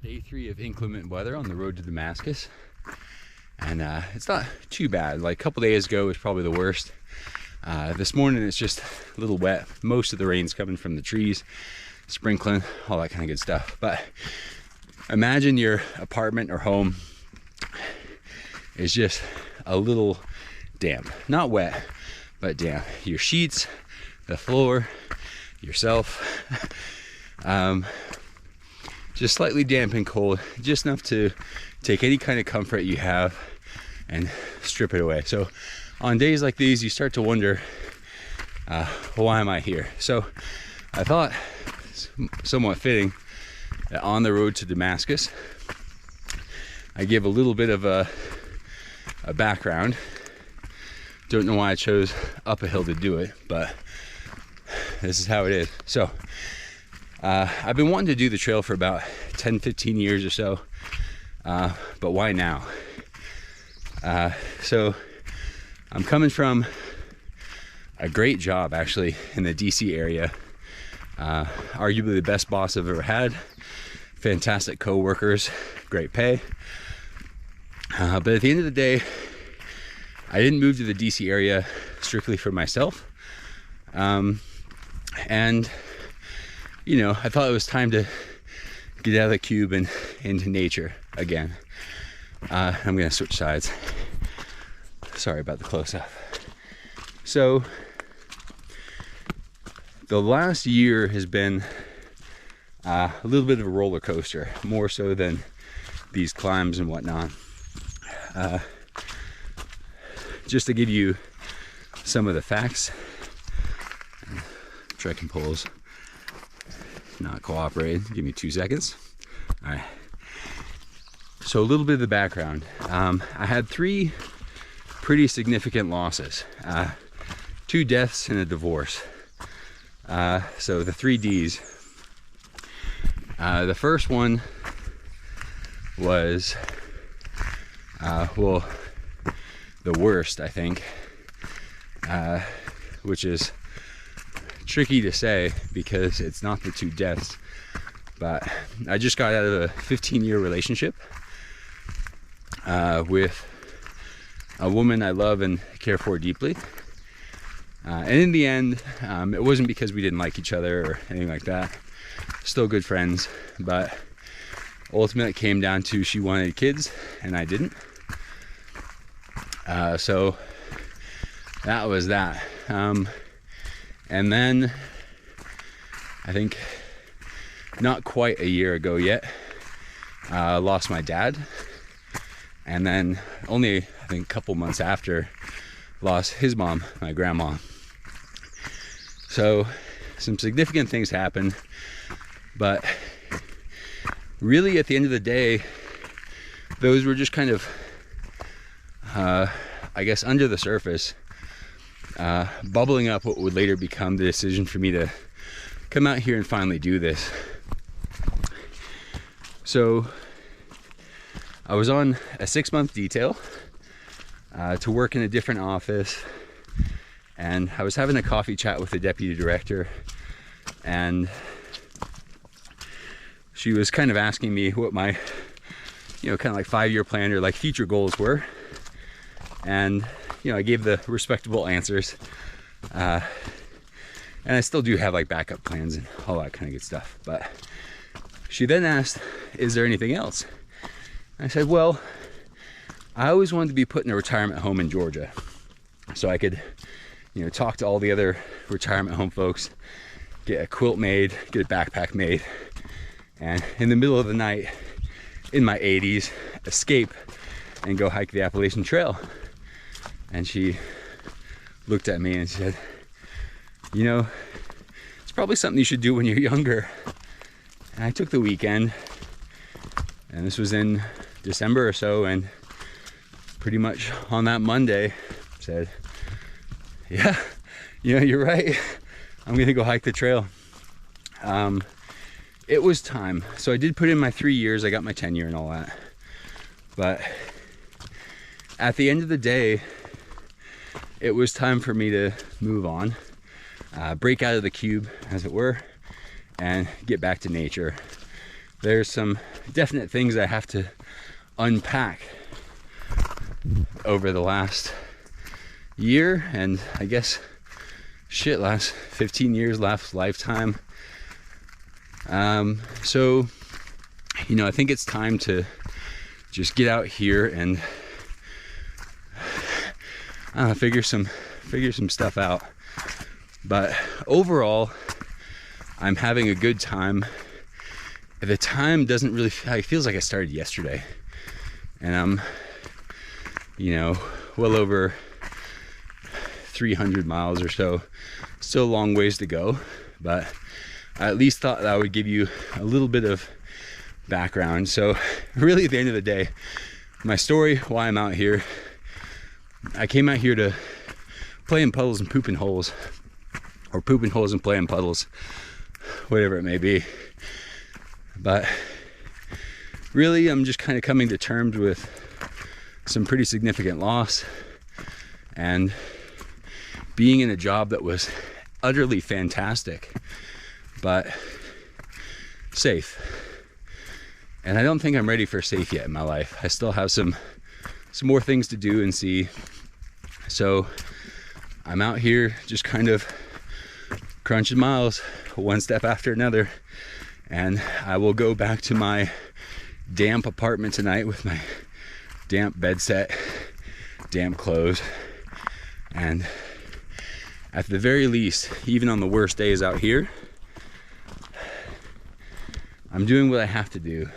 Day 3 of inclement weather on the road to Damascus, and it's not too bad. Like a couple days ago was probably the worst. This morning it's just a little wet. Most of the rain's coming from the trees, sprinkling, all that kind of good stuff. But imagine your apartment or home is just a little damp. Not wet, but damp. Your sheets, the floor, yourself. Just slightly damp and cold, just enough to take any kind of comfort you have and strip it away. So on days like these, you start to wonder, why am I here? So I thought, somewhat fitting, that on the road to Damascus, I give a little bit of a background. Don't know why I chose up a hill to do it, but this is how it is. So I've been wanting to do the trail for about 10-15 years or so, but why now? So I'm coming from a great job actually in the DC area, arguably the best boss I've ever had, fantastic co-workers, great pay, but at the end of the day, I didn't move to the DC area strictly for myself, and you know, I thought it was time to get out of the cube and into nature again. I'm gonna switch sides. Sorry about the close-up. So, the last year has been a little bit of a roller coaster, more so than these climbs and whatnot. Just to give you some of the facts, trekking poles not cooperating. Give me 2 seconds. All right. So a little bit of the background. I had 3 pretty significant losses. 2 deaths and a divorce. So the 3 Ds. The first one was, well, the worst, I think, which is tricky to say because it's not the 2 deaths, but I just got out of a 15-year relationship with a woman I love and care for deeply, and in the end, it wasn't because we didn't like each other or anything like that. Still good friends, but ultimately it came down to she wanted kids and I didn't. So that was that. And then, I think not quite a year ago yet, lost my dad. And then only, I think, a couple months after, lost his mom, my grandma. So some significant things happened, but really at the end of the day, those were just kind of, I guess, under the surface, bubbling up what would later become the decision for me to come out here and finally do this. So I was on a 6-month detail to work in a different office, and I was having a coffee chat with the deputy director, and she was kind of asking me what my, you know, kind of like 5-year plan or like future goals were, and you know, I gave the respectable answers, and I still do have like backup plans and all that kind of good stuff. But she then asked, is there anything else? I said, well, I always wanted to be put in a retirement home in Georgia so I could, you know, talk to all the other retirement home folks, get a quilt made, get a backpack made, and in the middle of the night in my 80s escape and go hike the Appalachian Trail. And she looked at me and said, you know, it's probably something you should do when you're younger. And I took the weekend, and this was in December or so, and pretty much on that Monday said, yeah, you know, you're right, I'm gonna go hike the trail. It was time. So I did put in my 3 years, I got my tenure and all that, but at the end of the day, it was time for me to move on, break out of the cube, as it were, and get back to nature. There's some definite things I have to unpack over the last year, and I guess shit, last 15 years, last lifetime. So, you know, I think it's time to just get out here and figure some stuff out. But overall, I'm having a good time. The time doesn't really feel, it feels like I started yesterday, and I'm, you know, well over 300 miles or so. Still a long ways to go, but I at least thought that I would give you a little bit of background. So really, at the end of the day, my story, why I'm out here, I came out here to play in puddles and poop in holes, or poop in holes and play in puddles, whatever it may be. But really, I'm just kind of coming to terms with some pretty significant loss, and being in a job that was utterly fantastic, but safe. And I don't think I'm ready for safe yet in my life. I still have some more things to do and see. So I'm out here just kind of crunching miles, one step after another. And I will go back to my damp apartment tonight with my damp bed set, damp clothes, and at the very least, even on the worst days out here, I'm doing what I have to do,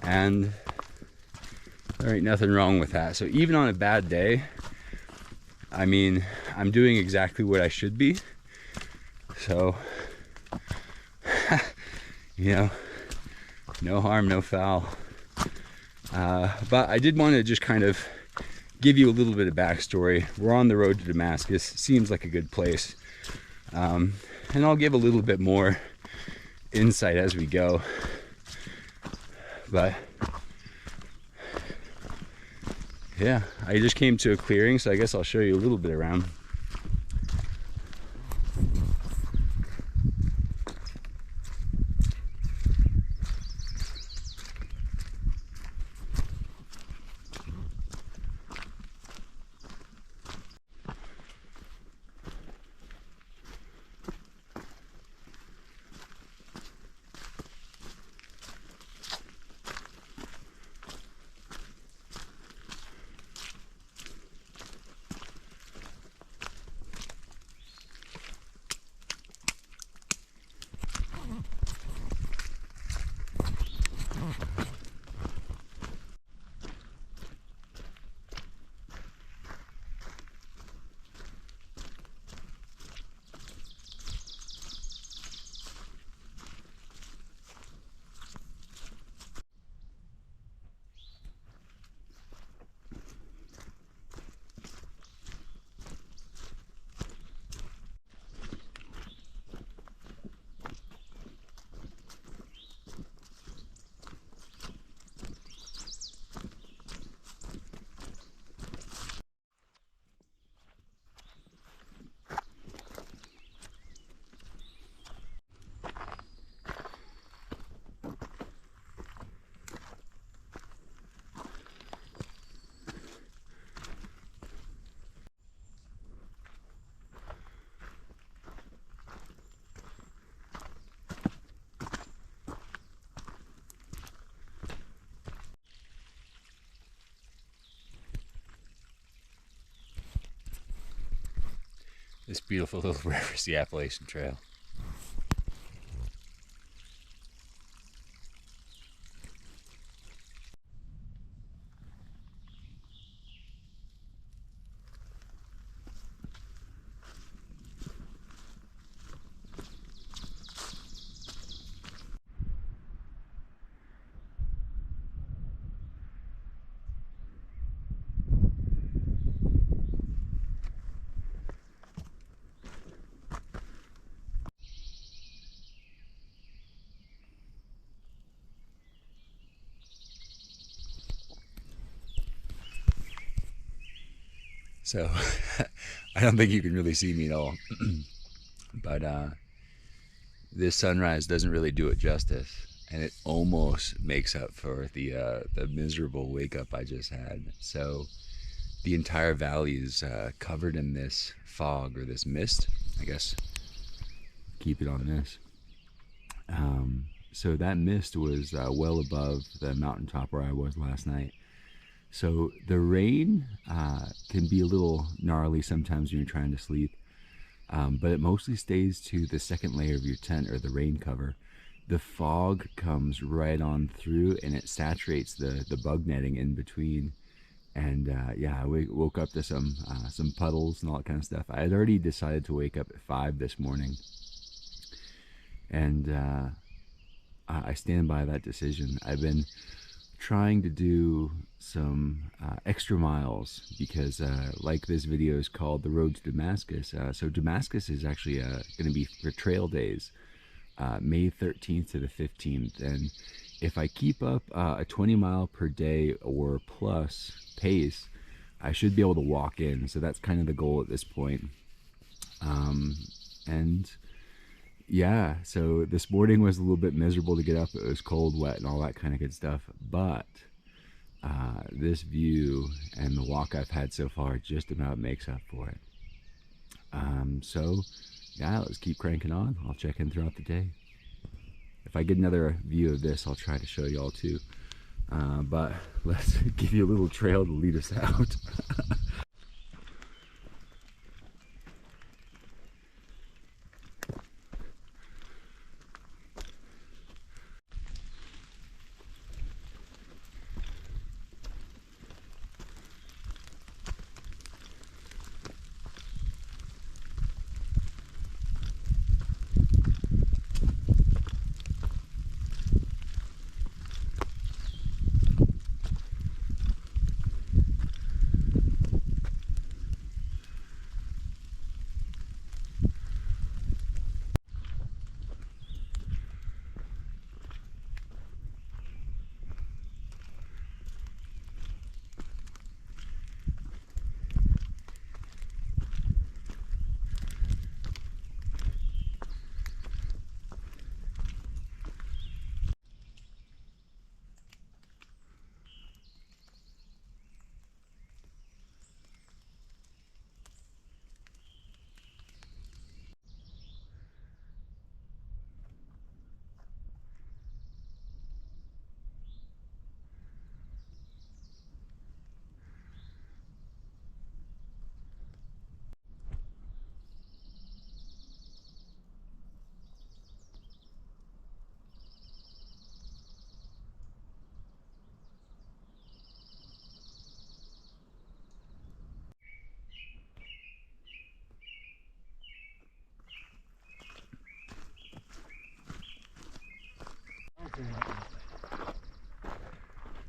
and there ain't nothing wrong with that. So even on a bad day, I mean, I'm doing exactly what I should be. So you know, no harm, no foul. But I did want to just kind of give you a little bit of backstory. We're on the road to Damascus. Seems like a good place. And I'll give a little bit more insight as we go. But yeah, I just came to a clearing, so I guess I'll show you a little bit around. This beautiful little river is the Appalachian Trail. So I don't think you can really see me at all, but this sunrise doesn't really do it justice. and it almost makes up for the miserable wake up I just had. So the entire valley is covered in this fog, or this mist, I guess. Keep it on this. So that mist was well above the mountaintop where I was last night. So the rain can be a little gnarly sometimes when you're trying to sleep, but it mostly stays to the second layer of your tent, or the rain cover. The fog comes right on through and it saturates the bug netting in between. And yeah, I woke up to some puddles and all that kind of stuff. I had already decided to wake up at 5 this morning, and I stand by that decision. I've been trying to do some extra miles because, like this video is called "The Road to Damascus." So Damascus is actually going to be for trail days, May 13th to the 15th, and if I keep up a 20 mile per day or plus pace, I should be able to walk in. So that's kind of the goal at this point. And yeah, so this morning was a little bit miserable to get up. It was cold, wet, and all that kind of good stuff. But this view and the walk I've had so far just about makes up for it. So yeah, let's keep cranking on. I'll check in throughout the day. If I get another view of this, I'll try to show y'all too. But let's give you a little trail to lead us out.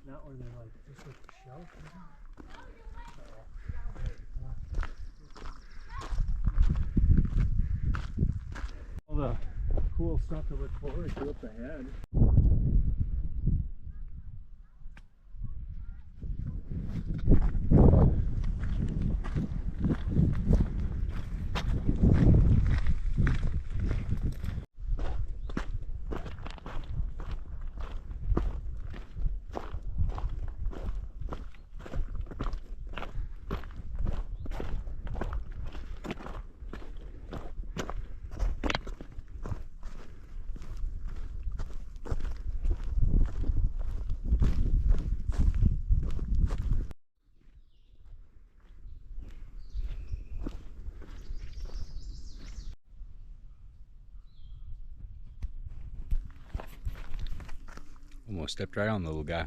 Not where they're like just like a shelf. All the cool stuff to look forward to up ahead. Almost stepped right on the little guy.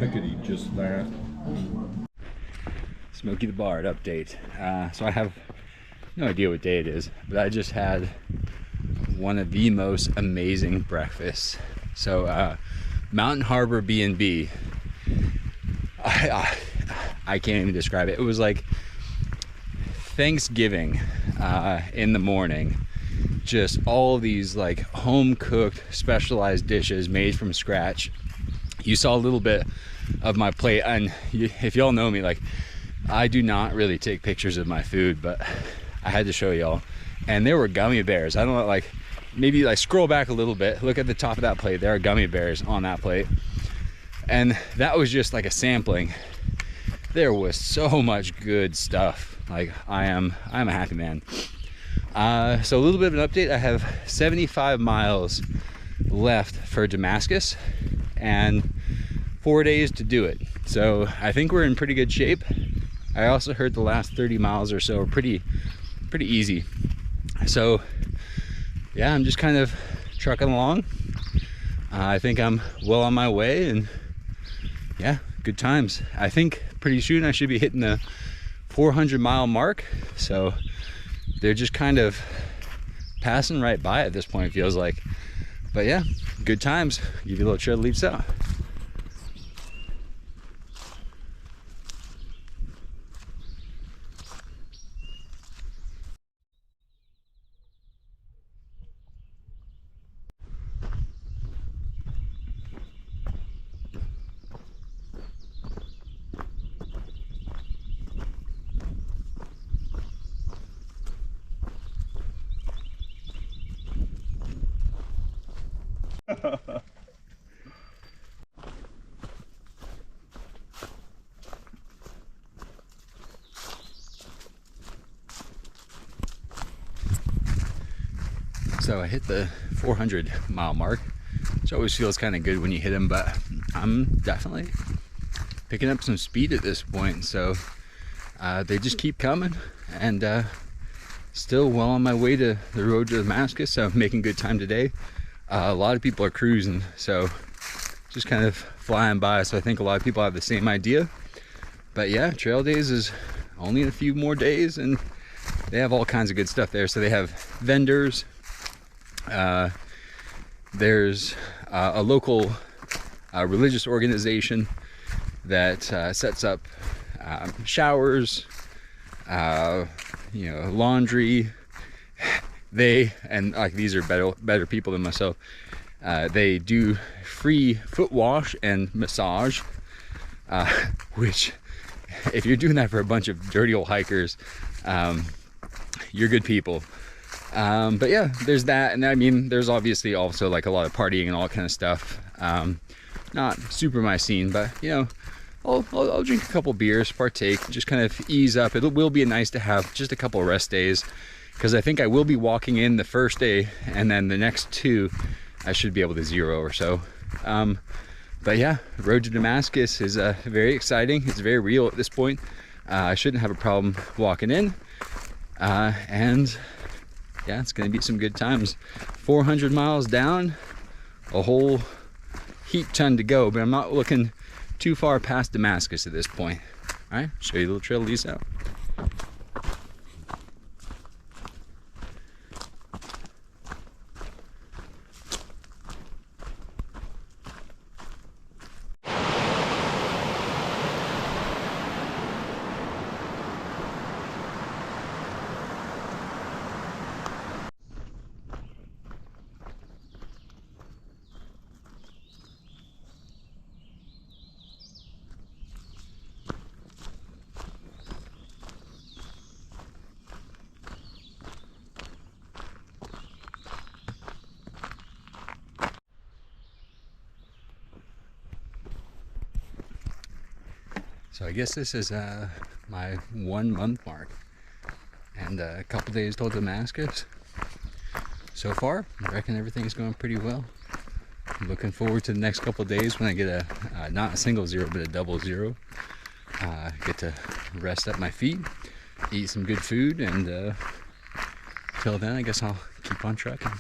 Pickety, just that. Smokey the Bard update. So I have no idea what day it is, but I just had one of the most amazing breakfasts. So Mountain Harbor B&B. I can't even describe it. It was like Thanksgiving in the morning. Just all these like home cooked specialized dishes made from scratch. You saw a little bit of my plate, and if y'all know me, like I do not really take pictures of my food, but I had to show y'all. And there were gummy bears. I don't know, like maybe like scroll back a little bit, look at the top of that plate. There are gummy bears on that plate, and that was just like a sampling. There was so much good stuff. Like I'm a happy man. So a little bit of an update. I have 75 miles left for Damascus and 4 days to do it. So I think we're in pretty good shape. I also heard the last 30 miles or so are pretty easy. So yeah, I'm just kind of trucking along. I think I'm well on my way, and yeah, good times. I think pretty soon I should be hitting the 400-mile mark. So they're just kind of passing right by at this point, it feels like. But yeah, good times. Give you a little trail leaps out. So I hit the 400-mile mark, which always feels kind of good when you hit them, but I'm definitely picking up some speed at this point. So they just keep coming, and still well on my way to the road to Damascus. So I'm making good time today. A lot of people are cruising, so just kind of flying by. So I think a lot of people have the same idea. But yeah, trail days is only in a few more days, and they have all kinds of good stuff there. So they have vendors. There's a local religious organization that sets up showers, laundry. And like, these are better people than myself. They do free foot wash and massage, which if you're doing that for a bunch of dirty old hikers, you're good people. But yeah, there's that. And I mean, there's obviously also like a lot of partying and all that kind of stuff. Not super my scene, but you know, I'll drink a couple beers, partake, just kind of ease up. It will be nice to have just a couple of rest days, because I think I will be walking in the first day, and then the next two I should be able to zero or so. But yeah, road to Damascus is very exciting. It's very real at this point. I shouldn't have a problem walking in, and yeah, it's gonna be some good times. 400 miles down, a whole heap ton to go, but I'm not looking too far past Damascus at this point. All right, show you a little trail leads out. So I guess this is my 1 month mark, and a couple days till Damascus. So far, I reckon everything's going pretty well. I'm looking forward to the next couple days when I get a not a single zero but a double zero. Get to rest up my feet, eat some good food, and till then I guess I'll keep on trucking.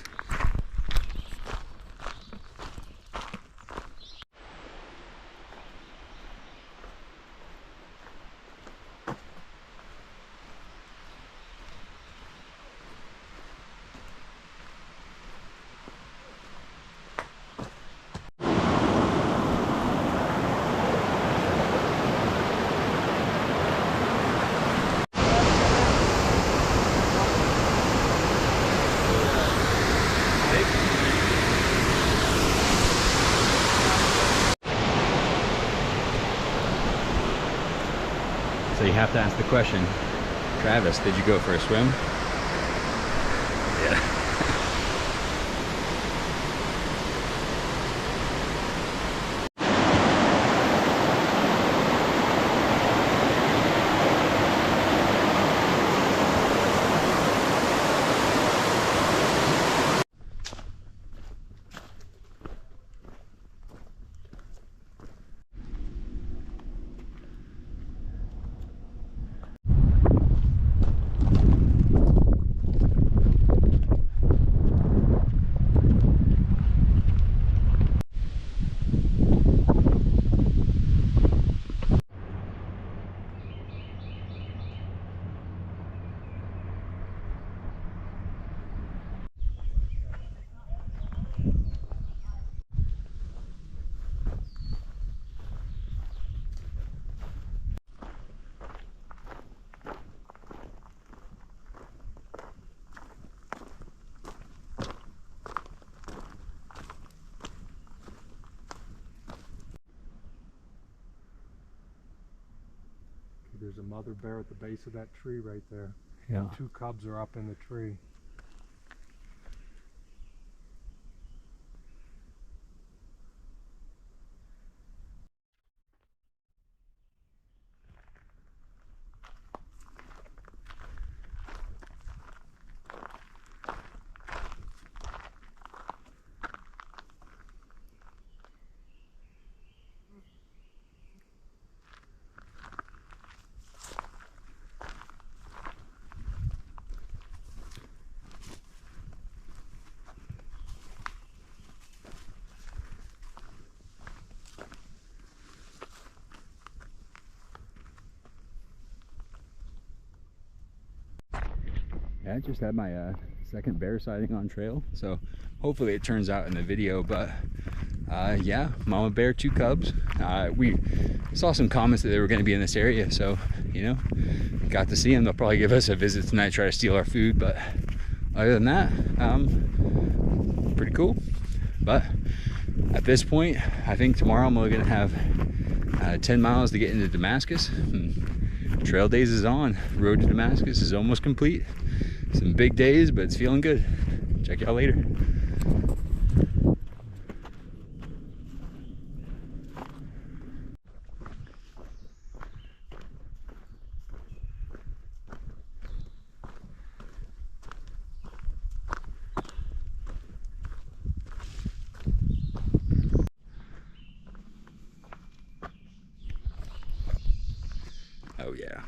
have to ask the question, Travis, did you go for a swim? Yeah. There's a mother bear at the base of that tree right there. Yeah. 2 cubs are up in the tree. Yeah, I just had my second bear sighting on trail, so hopefully it turns out in the video. But yeah, mama bear, 2 cubs. We saw some comments that they were going to be in this area, so you know, got to see them. They'll probably give us a visit tonight, try to steal our food, but other than that, pretty cool. But at this point, I think tomorrow I'm only going to have 10 miles to get into Damascus. Trail days is on. Road to Damascus is almost complete. Some big days, but it's feeling good. Check y'all later. Oh yeah.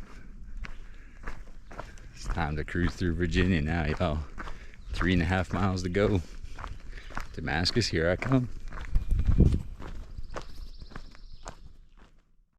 It's time to cruise through Virginia now, y'all. 3.5 miles to go. Damascus, here I come.